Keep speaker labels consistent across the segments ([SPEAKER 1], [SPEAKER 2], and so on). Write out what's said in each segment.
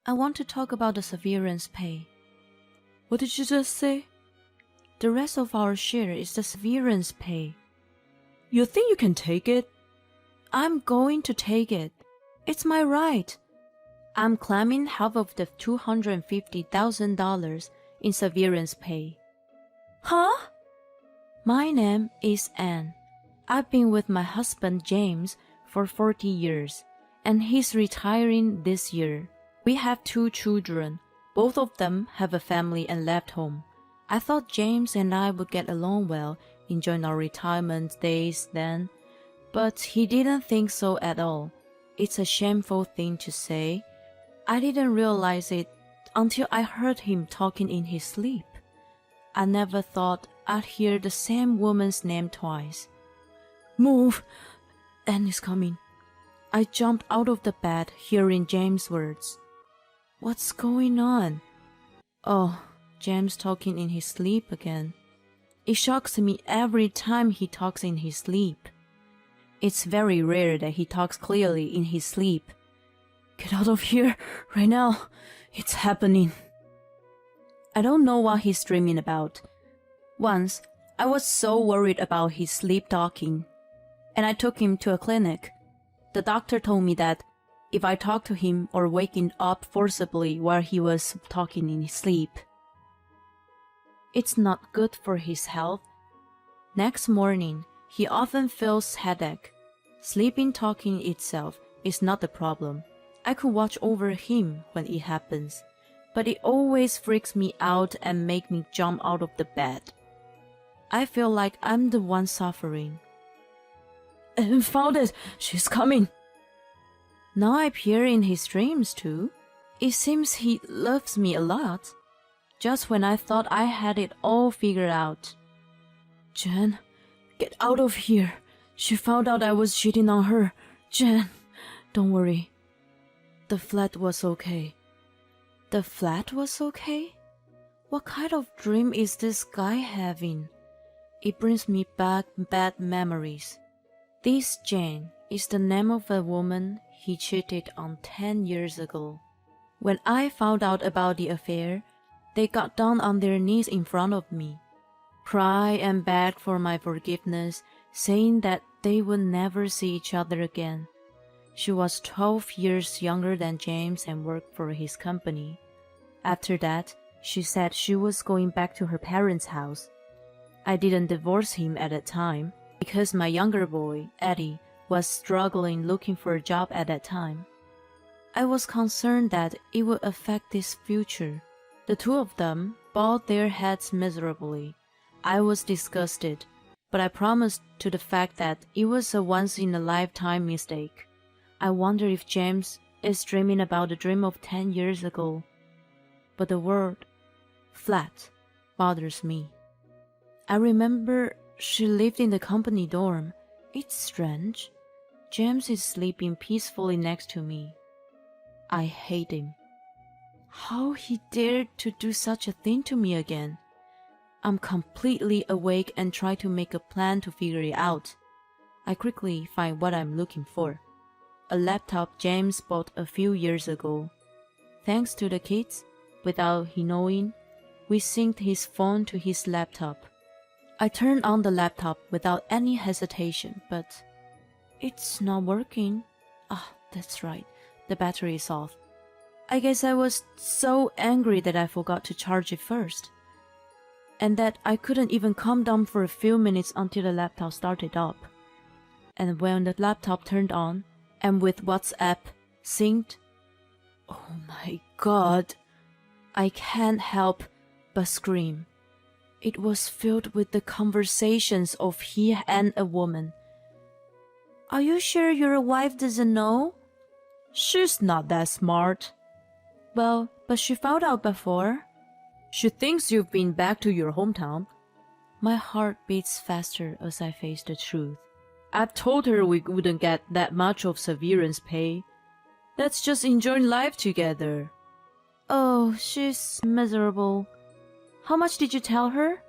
[SPEAKER 1] I want to talk about the severance pay.
[SPEAKER 2] What did you just say?
[SPEAKER 1] The rest of our share is the severance pay.
[SPEAKER 2] You think you can take it?
[SPEAKER 1] I'm going to take it. It's my right. I'm claiming half of the $250,000 in severance pay.
[SPEAKER 2] Huh?
[SPEAKER 1] My name is Anne. I've been with my husband James for 40 years, and he's retiring this year. We have 2 children. Both of them have a family and left home. I thought James and I would get along well, enjoying our retirement days then, but he didn't think so at all. It's a shameful thing to say. I didn't realize it until I heard him talking in his sleep. I never thought I'd hear the same woman's name twice.
[SPEAKER 2] Move! Anne is coming.
[SPEAKER 1] I jumped out of the bed, hearing James' words. What's going on? Oh, James talking in his sleep again. It shocks me every time he talks in his sleep. It's very rare that he talks clearly in his sleep.
[SPEAKER 2] Get out of here right now. It's happening.
[SPEAKER 1] I don't know what he's dreaming about. Once, I was so worried about his sleep talking, and I took him to a clinic. The doctor told me that if I talked to him or waking up forcibly while he was talking in his sleep, it's not good for his health. Next morning, he often feels headache. Sleeping talking itself is not the problem. I could watch over him when it happens, but it always freaks me out and makes me jump out of the bed. I feel like I'm the one suffering.
[SPEAKER 2] And found it! She's coming!
[SPEAKER 1] Now I appear in his dreams too. It seems he loves me a lot. Just when I thought I had it all figured out.
[SPEAKER 2] Jen, get out of here. She found out I was cheating on her. Jen, don't worry. The flat was okay.
[SPEAKER 1] The flat was okay? What kind of dream is this guy having? It brings me back bad memories. This Jane is the name of a woman he cheated on 10 years ago. When I found out about the affair, they got down on their knees in front of me, cried and begged for my forgiveness, saying that they would never see each other again. She was 12 years younger than James and worked for his company. After that, she said she was going back to her parents' house. I didn't divorce him at that time because my younger boy, Eddie, was struggling looking for a job at that time. I was concerned that it would affect his future. The 2 of them bowed their heads miserably. I was disgusted, but I promised to the fact that it was a once-in-a-lifetime mistake. I wonder if James is dreaming about the dream of 10 years ago. But the word flat bothers me. I remember she lived in the company dorm. It's strange. James is sleeping peacefully next to me. I hate him. How he dared to do such a thing to me again. I'm completely awake and try to make a plan to figure it out. I quickly find what I'm looking for. A laptop James bought a few years ago. Thanks to the kids, without he knowing, we synced his phone to his laptop. I turned on the laptop without any hesitation, but it's not working. Ah, that's right, the battery is off. I guess I was so angry that I forgot to charge it first, and that I couldn't even calm down for a few minutes until the laptop started up. And when the laptop turned on, and with WhatsApp synced, oh my God, I can't help but scream. It was filled with the conversations of he and a woman. Are you sure your wife doesn't know?
[SPEAKER 2] She's not that smart.
[SPEAKER 1] Well, but she found out before.
[SPEAKER 2] She thinks you've been back to your hometown.
[SPEAKER 1] My heart beats faster as I face the truth.
[SPEAKER 2] I've told her we wouldn't get that much of severance pay. Let's just enjoy life together.
[SPEAKER 1] Oh, she's miserable. How much did you tell her?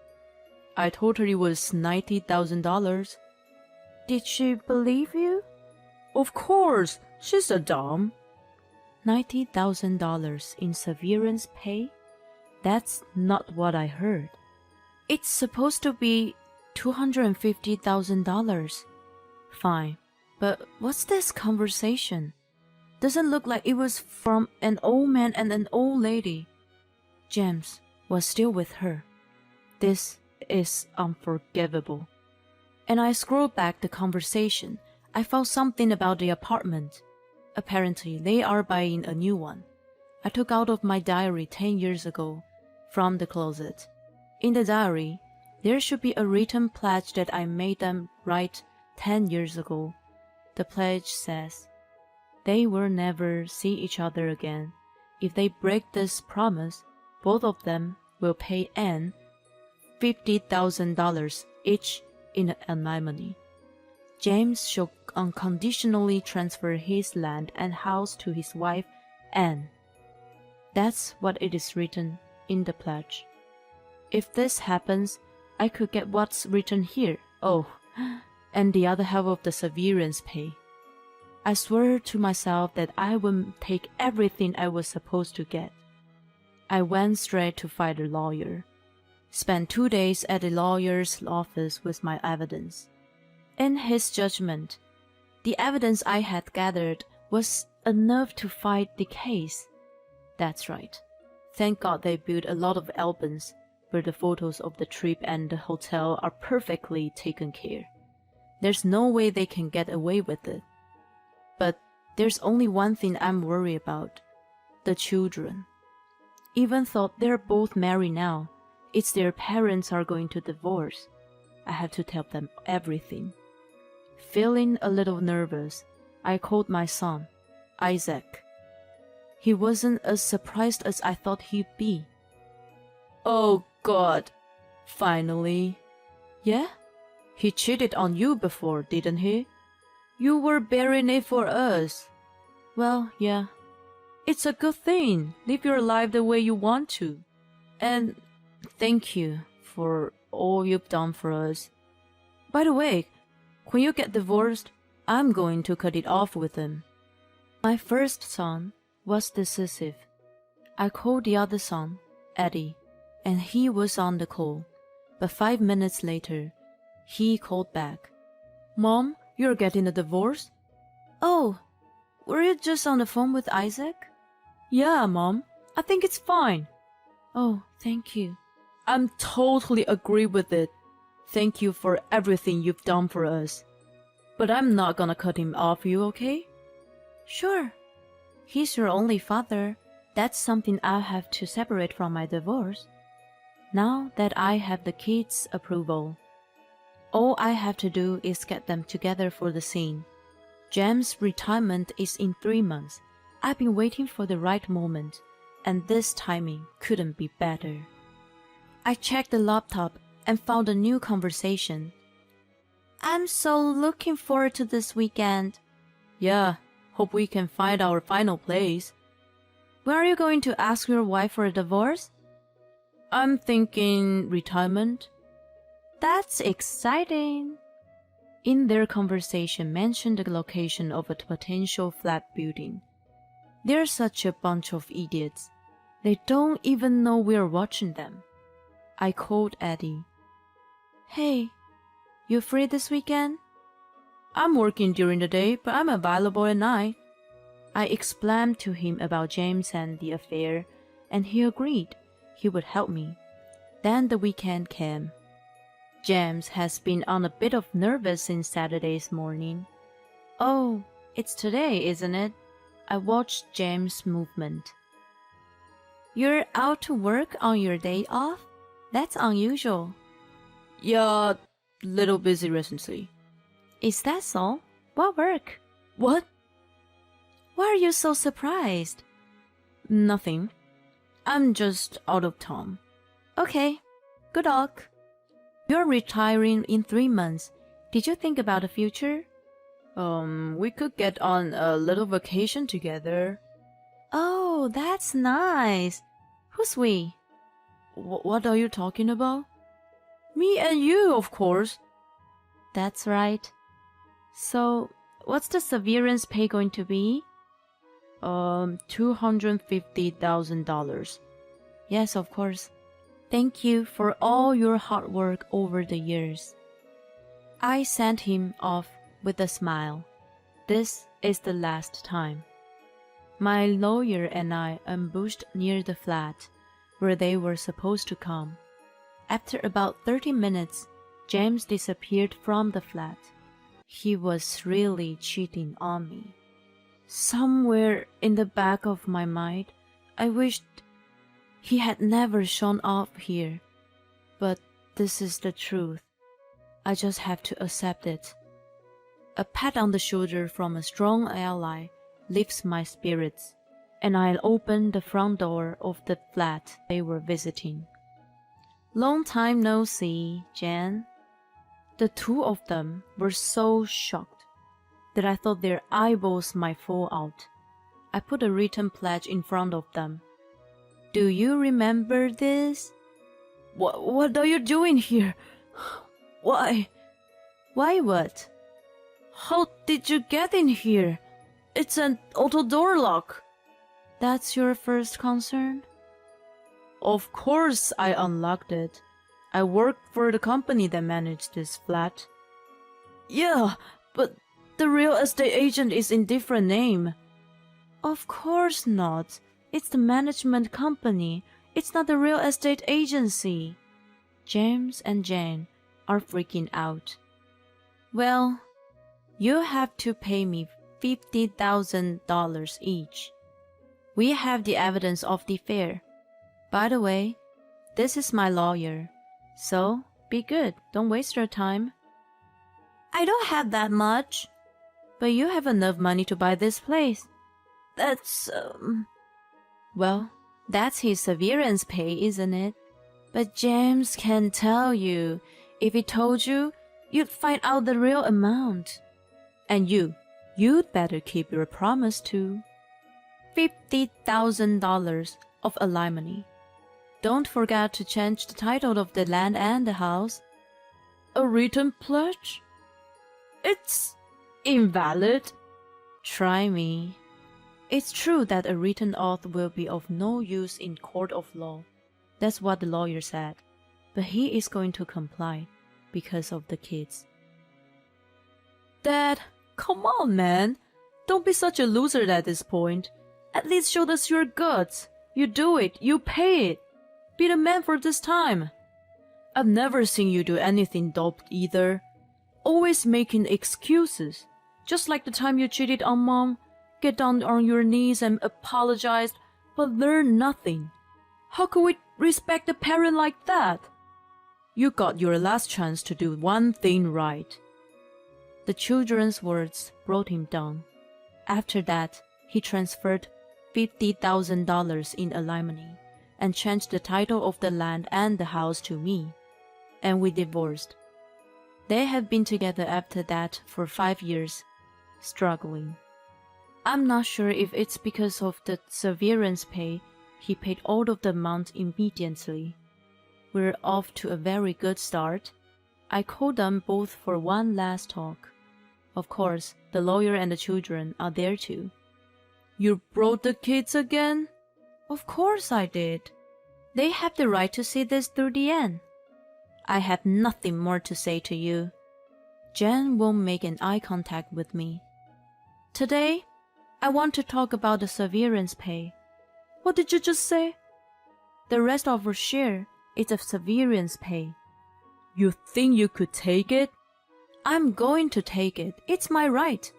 [SPEAKER 2] I told her it was $90,000.
[SPEAKER 1] Did she believe you?
[SPEAKER 2] Of course, she's a dumb.
[SPEAKER 1] $90,000 in severance pay? That's not what I heard. It's supposed to be $250,000. Fine, but what's this conversation? Doesn't look like it was from an old man and an old lady. James was still with her. This is unforgivable. And I scrolled back the conversation. I found something about the apartment. Apparently, they are buying a new one. I took out of my diary 10 years ago from the closet. In the diary, there should be a written pledge that I made them write 10 years ago. The pledge says, they will never see each other again. If they break this promise, both of them will pay Anne $50,000 each in alimony. James should unconditionally transfer his land and house to his wife, Anne. That's what it is written in the pledge. If this happens, I could get what's written here. Oh, and the other half of the severance pay. I swore to myself that I would take everything I was supposed to get. I went straight to find a lawyer. Spent 2 days at the lawyer's office with my evidence. In his judgment, the evidence I had gathered was enough to fight the case. That's right. Thank God they built a lot of albums where the photos of the trip and the hotel are perfectly taken care. There's no way they can get away with it. But there's only one thing I'm worried about. The children. Even though they're both married now, it's their parents are going to divorce. I have to tell them everything. Feeling a little nervous, I called my son, Isaac. He wasn't as surprised as I thought he'd be. Oh God, finally. Yeah? He cheated on you before, didn't he? You were bearing it for us. Well, yeah. It's a good thing. Live your life the way you want to. And thank you for all you've done for us. By the way, when you get divorced, I'm going to cut it off with him. My first son was decisive. I called the other son, Eddie, and he was on the call. But 5 minutes later, he called back. Mom, you're getting a divorce? Oh, were you just on the phone with Isaac? Yeah, Mom. I think it's fine. Oh, thank you. I'm totally agree with it. Thank you for everything you've done for us. But I'm not gonna cut him off, you okay? Sure. He's your only father. That's something I'll have to separate from my divorce. Now that I have the kids' approval, all I have to do is get them together for the scene. Jam's retirement is in 3 months. I've been waiting for the right moment, and this timing couldn't be better. I checked the laptop and found a new conversation. I'm so looking forward to this weekend. Yeah, hope we can find our final place. When are you going to ask your wife for a divorce? I'm thinking retirement. That's exciting. In their conversation mentioned the location of a potential flat building. They're such a bunch of idiots. They don't even know we're watching them. I called Eddie. Hey, you free this weekend? I'm working during the day, but I'm available at night. I explained to him about James and the affair, and he agreed he would help me. Then the weekend came. James has been on a bit of nervous since Saturday's morning. Oh, it's today, isn't it? I watched James' movement. You're out to work on your day off? That's unusual. Yeah, little busy recently. Is that so? What work? What? Why are you so surprised? Nothing. I'm just out of town. Okay, good luck. You're retiring in 3 months. Did you think about the future? We could get on a little vacation together. Oh, that's nice. Who's we? What are you talking about? Me and you, of course. That's right. So, what's the severance pay going to be?
[SPEAKER 2] $250,000. Yes, of course. Thank you for all your hard work over the years. I sent him off with a smile. This is the last time. My lawyer and I ambushed near the flat where they were supposed to come. After about 30 minutes, James disappeared from the flat. He was really cheating on me. Somewhere in the back of my mind, I wished he had never shown up here. But this is the truth. I just have to accept it. A pat on the shoulder from a strong ally lifts my spirits, and I opened the front door of the flat they were visiting. Long time no see, Jen. The two of them were so shocked that I thought their eyeballs might fall out. I put a written pledge in front of them. Do you remember this? What are you doing here? Why? Why what? How did you get in here? It's an auto door lock. That's your first concern? Of course I unlocked it. I worked for the company that managed this flat. Yeah, but the real estate agent is in different name. Of course not. It's the management company. It's not the real estate agency. James and Jane are freaking out. Well, you have to pay me $50,000 each. We have the evidence of the affair. By the way, this is my lawyer. So, be good. Don't waste your time. I don't have that much. But you have enough money to buy this place. That's, Well, that's his severance pay, isn't it? But James can tell you. If he told you, you'd find out the real amount. And you'd better keep your promise too. $50,000 of alimony. Don't forget to change the title of the land and the house. A written pledge? It's invalid. Try me. It's true that a written oath will be of no use in court of law. That's what the lawyer said. But he is going to comply because of the kids. Dad, come on, man. Don't be such a loser at this point. At least show us your guts. You do it. You pay it. Be the man for this time. I've never seen you do anything doped either. Always making excuses. Just like the time you cheated on Mom. Get down on your knees and apologize, but learn nothing. How could we respect a parent like that? You got your last chance to do one thing right. The children's words brought him down. After that, he transferred $50,000 in alimony and changed the title of the land and the house to me, and we divorced. They have been together after that for 5 years, struggling. I'm not sure if it's because of the severance pay he paid all of the amount immediately. We're off to a very good start. I called them both for one last talk. Of course, the lawyer and the children are there too. You brought the kids again? Of course I did. They have the right to see this through the end. I have nothing more to say to you. Jen won't make an eye contact with me. Today, I want to talk about the severance pay. What did you just say? The rest of our share is a severance pay. You think you could take it? I'm going to take it. It's my right.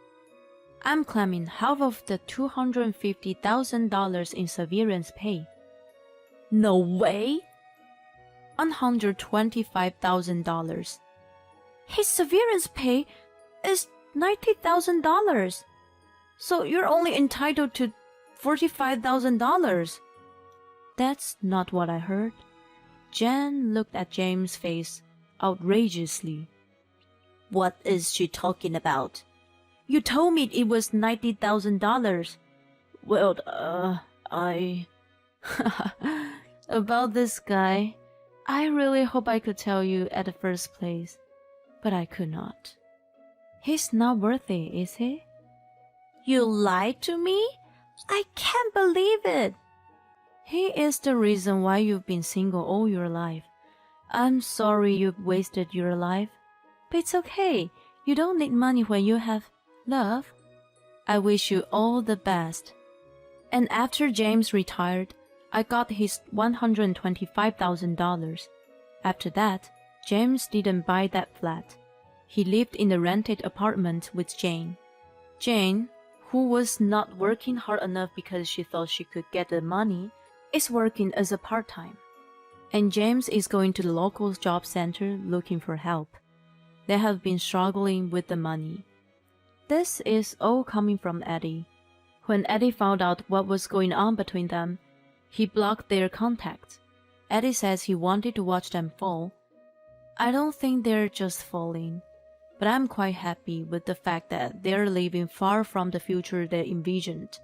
[SPEAKER 2] I'm claiming half of the $250,000 in severance pay. No way! $125,000. His severance pay is $90,000. So you're only entitled to $45,000. That's not what I heard. Jen looked at James' face outrageously. What is she talking about? You told me it was $90,000. Well, About this guy, I really hope I could tell you at the first place, but I could not. He's not worthy, is he? You lied to me?
[SPEAKER 1] I can't believe it. He is the reason why you've been single all your life. I'm sorry you've wasted your life. But it's okay. You don't need money when you have love. I wish you all the best. And after James retired, I got his $125,000. After that, James didn't buy that flat. He lived in a rented apartment with Jane. Jane, who was not working hard enough because she thought she could get the money, is working as a part-time. And James is going to the local job center looking for help. They have been struggling with the money. This is all coming from Eddie. When Eddie found out what was going on between them, he blocked their contact. Eddie says he wanted to watch them fall. I don't think they're just falling, but I'm quite happy with the fact that they're living far from the future they envisioned.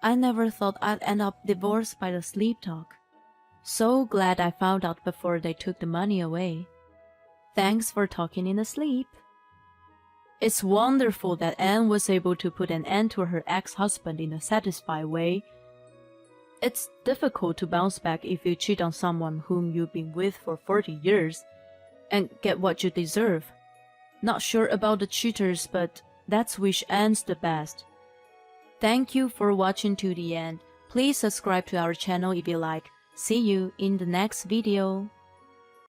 [SPEAKER 1] I never thought I'd end up divorced by the sleep talk. So glad I found out before they took the money away. Thanks for talking in the sleep. It's wonderful that Anne was able to put an end to her ex-husband in a satisfying way. It's difficult to bounce back if you cheat on someone whom you've been with for 40 years and get what you deserve. Not sure about the cheaters, but let's wish Anne's the best. Thank you for watching to the end. Please subscribe to our channel if you like. See you in the next video.